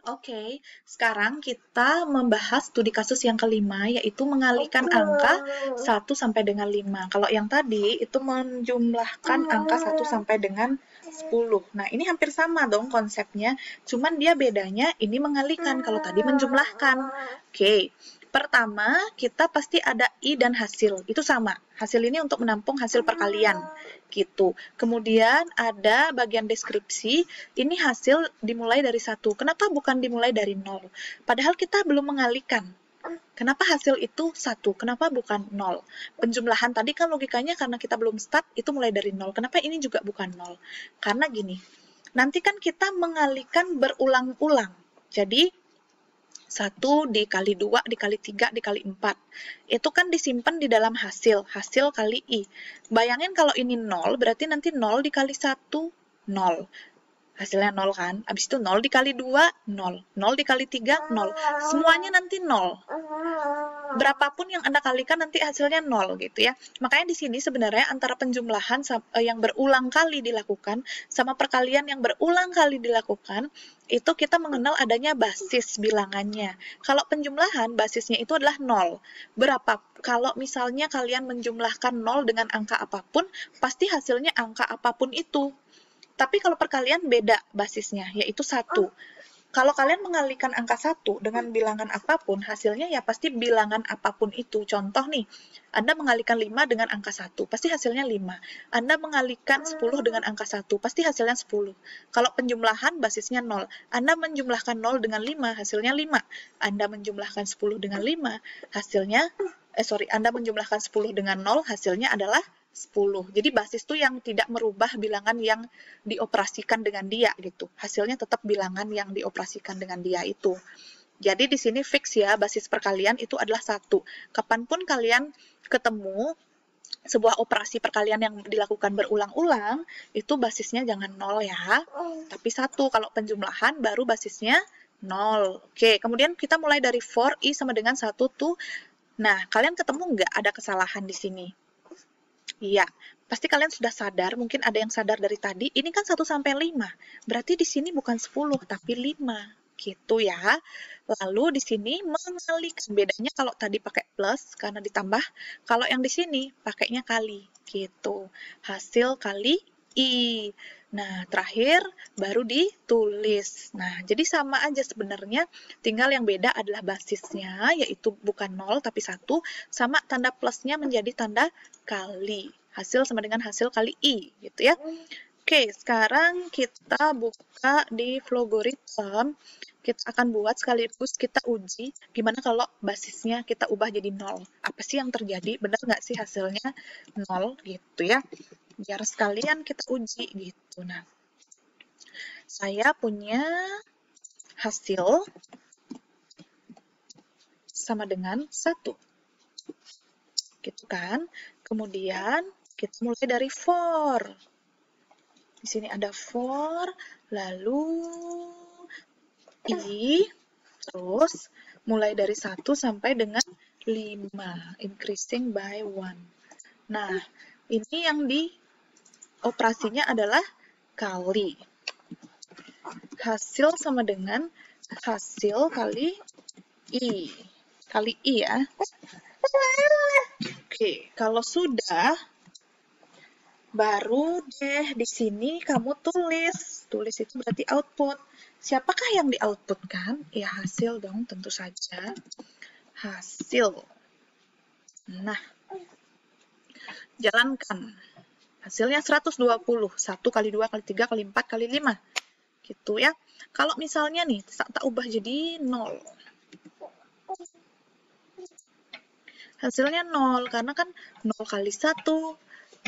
Oke, sekarang kita membahas studi kasus yang kelima, yaitu mengalihkan angka 1 sampai dengan 5. Kalau yang tadi itu menjumlahkan angka 1 sampai dengan 10. Nah, ini hampir sama dong konsepnya, cuman dia bedanya ini mengalihkan, kalau tadi menjumlahkan. Oke, pertama kita pasti ada I dan hasil, itu sama. Hasil ini untuk menampung hasil perkalian, gitu. Kemudian ada bagian deskripsi, ini hasil dimulai dari 1. Kenapa bukan dimulai dari 0? Padahal kita belum mengalihkan. Kenapa hasil itu 1? Kenapa bukan 0? Penjumlahan tadi kan logikanya karena kita belum start, itu mulai dari 0. Kenapa ini juga bukan 0? Karena gini, nanti kan kita mengalihkan berulang-ulang. Jadi, 1 dikali 2 dikali 3 dikali 4. Itu kan disimpan di dalam hasil. Hasil kali I. Bayangin kalau ini 0, berarti nanti 0 dikali 1, 0. Hasilnya 0 kan? Habis itu 0 dikali 2, 0. 0 dikali 3, 0. Semuanya nanti 0. Berapapun yang Anda kalikan nanti hasilnya 0 gitu ya. Makanya di sini sebenarnya antara penjumlahan yang berulang kali dilakukan sama perkalian yang berulang kali dilakukan, itu kita mengenal adanya basis bilangannya. Kalau penjumlahan, basisnya itu adalah 0. Berapa? Kalau misalnya kalian menjumlahkan 0 dengan angka apapun, pasti hasilnya angka apapun itu. Tapi kalau perkalian beda basisnya, yaitu 1. Kalau kalian mengalihkan angka 1 dengan bilangan apapun, hasilnya ya pasti bilangan apapun itu. Contoh nih, Anda mengalihkan 5 dengan angka 1, pasti hasilnya 5. Anda mengalihkan 10 dengan angka 1, pasti hasilnya 10. Kalau penjumlahan basisnya 0, Anda menjumlahkan 0 dengan 5, hasilnya 5. Anda menjumlahkan 10 dengan 5, hasilnya, Anda menjumlahkan 10 dengan 0, hasilnya adalah 10. Jadi basis itu yang tidak merubah bilangan yang dioperasikan dengan dia gitu. Hasilnya tetap bilangan yang dioperasikan dengan dia itu. Jadi di sini fix ya, basis perkalian itu adalah 1. Kapanpun kalian ketemu sebuah operasi perkalian yang dilakukan berulang-ulang, itu basisnya jangan 0 ya, tapi 1. Kalau penjumlahan baru basisnya 0. Oke, kemudian kita mulai dari for I sama dengan 1 tuh. Nah, kalian ketemu nggak ada kesalahan di sini? Iya, pasti kalian sudah sadar, mungkin ada yang sadar dari tadi, ini kan 1 sampai 5. Berarti di sini bukan 10, tapi 5. Gitu ya. Lalu di sini mengalihkan. Bedanya kalau tadi pakai plus, karena ditambah. Kalau yang di sini, pakainya kali. Gitu. Hasil kali I. Nah, terakhir baru ditulis. Nah, jadi sama aja sebenarnya, tinggal yang beda adalah basisnya, yaitu bukan 0 tapi 1, sama tanda plusnya menjadi tanda kali. Hasil sama dengan hasil kali I, gitu ya. Oke, sekarang kita buka di Flowgorithm. Kita akan buat sekaligus kita uji gimana kalau basisnya kita ubah jadi 0. Apa sih yang terjadi? Benar nggak sih hasilnya 0 gitu ya? Biar sekalian kita uji gitu. Nah, saya punya hasil sama dengan 1. Gitu kan? Kemudian kita mulai dari for. Di sini ada for, lalu I, terus mulai dari 1 sampai dengan 5, increasing by 1. Nah, ini yang operasinya adalah kali. Hasil sama dengan hasil kali I. Kali I ya. Oke, kalau sudah, baru deh di sini kamu tulis. Tulis itu berarti output. Siapakah yang di-output kan? Ya hasil dong, tentu saja. Hasil. Nah, jalankan. Hasilnya 120. 1 kali 2 kali 3 kali 4 kali 5. Gitu ya. Kalau misalnya nih, tak ubah jadi 0. Hasilnya 0, karena kan 0 kali 1,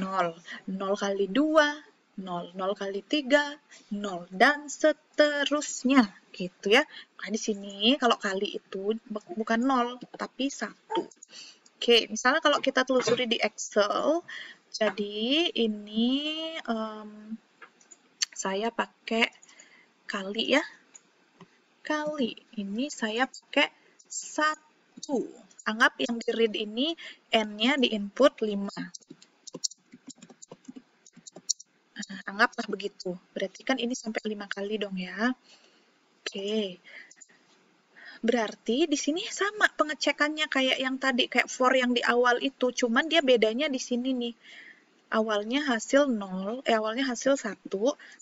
0. 0 kali 2, 0. 0 kali 3, 0. Dan seterusnya. Gitu ya. Nah, di sini kalau kali itu bukan 0, tapi 1. Oke, misalnya kalau kita telusuri di Excel, jadi ini saya pakai kali ya. Kali. Ini saya pakai 1. Anggap yang di read ini N-nya di input 5. Nah, anggaplah begitu. Berarti kan ini sampai 5 kali dong ya. Oke. Berarti di sini sama pengecekannya kayak yang tadi, kayak for yang di awal itu, cuman dia bedanya di sini nih. Awalnya hasil 0, awalnya hasil 1,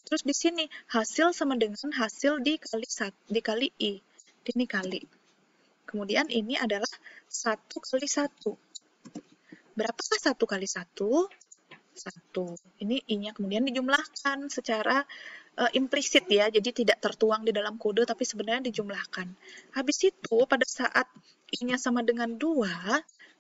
terus di sini hasil sama dengan hasil dikali I. Ini kali. Kemudian ini adalah 1 kali 1. Berapakah 1 kali 1? 1. Ini I-nya kemudian dijumlahkan secara implisit ya, jadi tidak tertuang di dalam kode, tapi sebenarnya dijumlahkan. Habis itu, pada saat I-nya sama dengan 2,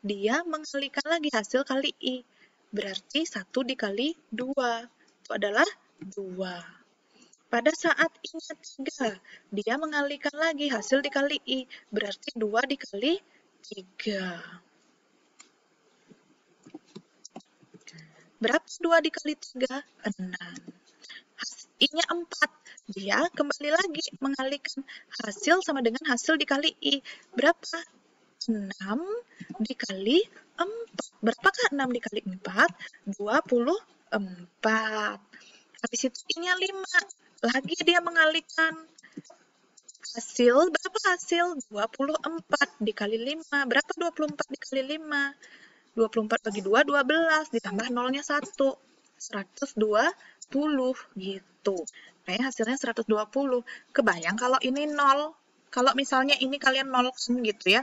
dia mengalikan lagi hasil kali I. Berarti 1 dikali 2, itu adalah 2. Pada saat I-nya 3, dia mengalikan lagi hasil dikali I, berarti 2 dikali 3. Berapa 2 dikali 3? 6. I-nya 4. Dia kembali lagi mengalihkan hasil sama dengan hasil dikali I. Berapa? 6 dikali 4. Berapakah 6 dikali 4? 24. Habis itu I-nya 5. Lagi dia mengalihkan hasil. Berapa hasil? 24 dikali 5. Berapa 24 dikali 5? 24 bagi 2, 12. Ditambah nolnya 1. 120 gitu. Kayak hasilnya 120. Kebayang kalau ini 0. Kalau misalnya ini kalian 0 kan gitu ya.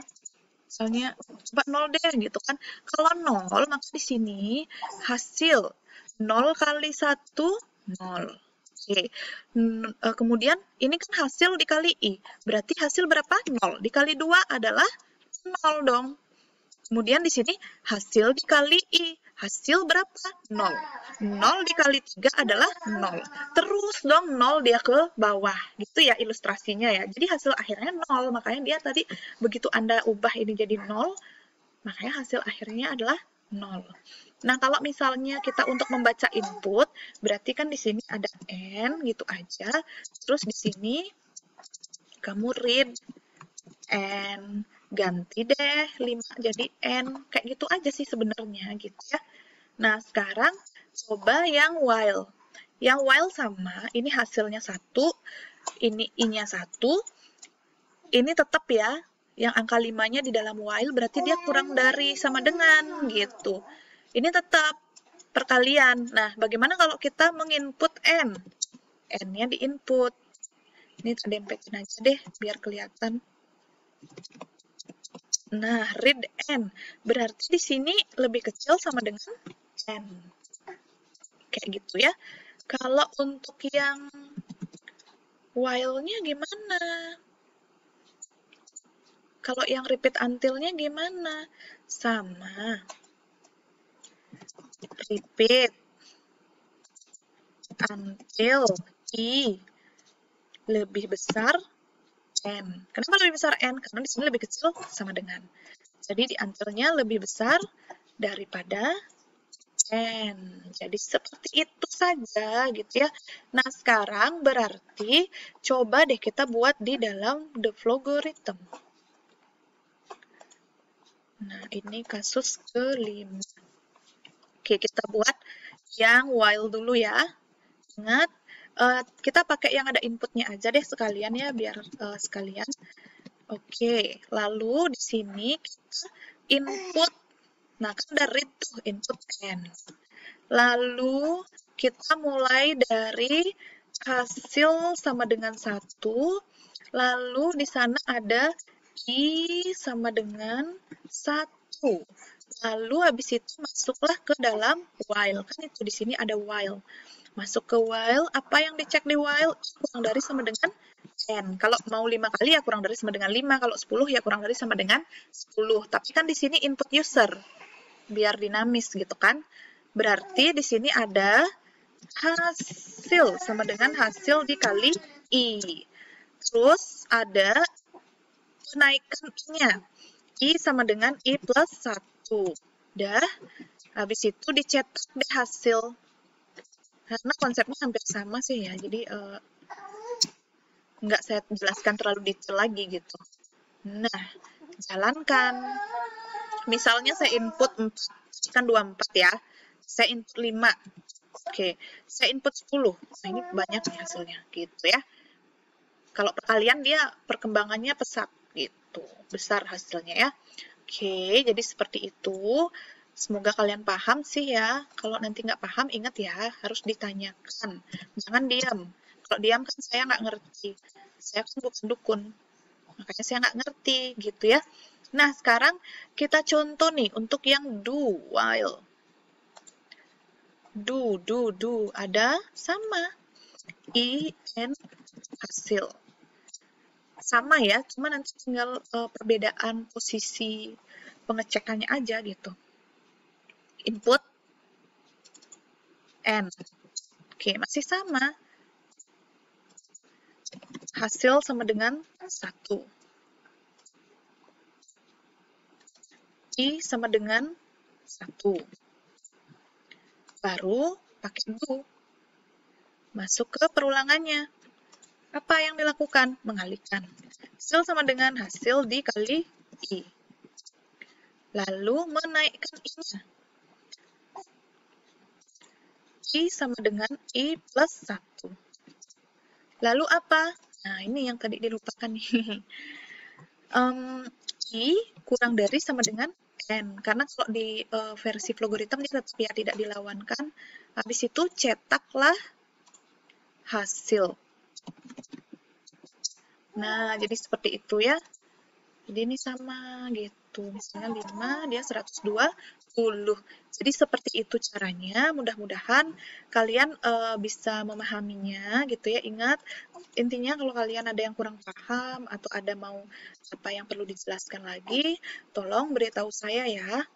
Misalnya coba 0 deh gitu kan. Kalau 0 maka di sini hasil 0 kali 1 0. Oke. Kemudian ini kan hasil dikali I. Berarti hasil berapa? 0. Dikali 2 adalah 0 dong. Kemudian di sini hasil dikali I. Hasil berapa? 0. 0 dikali 3 adalah 0. Terus dong 0 dia ke bawah. Gitu ya ilustrasinya ya. Jadi hasil akhirnya 0. Makanya dia tadi begitu Anda ubah ini jadi 0, makanya hasil akhirnya adalah 0. Nah, kalau misalnya kita untuk membaca input, berarti kan di sini ada N gitu aja. Terus di sini kamu read N. Ganti deh 5 jadi N. Kayak gitu aja sih sebenarnya gitu ya. Nah, sekarang coba yang while. Yang while sama, ini hasilnya 1, ini I-nya 1. Ini tetap ya, yang angka 5-nya di dalam while berarti dia kurang dari sama dengan gitu. Ini tetap perkalian. Nah, bagaimana kalau kita menginput N? N-nya di input. Ini dempetin aja deh biar kelihatan. Nah, read N. Berarti di sini lebih kecil sama dengan N. Kayak gitu ya. Kalau untuk yang while-nya gimana? Kalau yang repeat until-nya gimana? Sama. Repeat until I lebih besar N. Kenapa lebih besar N? Karena di sini lebih kecil sama dengan. Jadi di until-nya lebih besar daripada N. Jadi seperti itu saja gitu ya. Nah, sekarang berarti coba deh kita buat di dalam the logarithm. Nah, ini kasus kelima. Oke, kita buat yang while dulu ya. Ingat, kita pakai yang ada inputnya aja deh sekalian ya, biar sekalian. Oke, lalu di sini kita input. Nah, kan udah read tuh input N. Lalu kita mulai dari hasil sama dengan 1. Lalu di sana ada I sama dengan 1. Lalu habis itu masuklah ke dalam while. Kan itu di sini ada while. Masuk ke while, apa yang dicek di while? Kurang dari sama dengan N. Kalau mau 5 kali ya kurang dari sama dengan 5. Kalau 10 ya kurang dari sama dengan 10. Tapi kan di sini input user. Biar dinamis gitu kan. Berarti di sini ada hasil sama dengan hasil dikali I. Terus ada penaikan I-nya. I sama dengan I plus 1. Udah. Habis itu dicetak deh hasil. Karena konsepnya hampir sama sih ya, jadi nggak saya jelaskan terlalu detail lagi gitu. Nah, jalankan. Misalnya saya input 4, kan 24 ya. Saya input 5. Oke, saya input 10. Nah, ini banyak nih hasilnya gitu ya. Kalau perkalian dia perkembangannya pesat gitu, besar hasilnya ya. Oke, jadi seperti itu. Semoga kalian paham sih ya. Kalau nanti nggak paham, ingat ya, harus ditanyakan. Jangan diam. Kalau diam kan saya nggak ngerti. Saya kan bukan dukun. Makanya saya nggak ngerti gitu ya. Nah, sekarang kita contoh nih untuk yang do while. Do. Ada sama. In hasil. Sama ya, cuma nanti tinggal perbedaan posisi pengecekannya aja gitu. Input N. Oke, masih sama. Hasil sama dengan 1. I sama dengan 1. Baru pakai do. Masuk ke perulangannya. Apa yang dilakukan? Mengalihkan. Hasil sama dengan hasil dikali I. Lalu menaikkan I-nya. I sama dengan I plus 1. Lalu apa? Nah, ini yang tadi dilupakan nih. I kurang dari sama dengan N. Karena kalau di versi logaritma dia tetap ya tidak dilawankan. Habis itu cetaklah hasil. Nah, jadi seperti itu ya. Jadi ini sama gitu. Misalnya 5, dia 120. Jadi seperti itu caranya. Mudah-mudahan kalian bisa memahaminya gitu ya. Ingat, intinya kalau kalian ada yang kurang paham atau ada mau apa yang perlu dijelaskan lagi, tolong beritahu saya ya.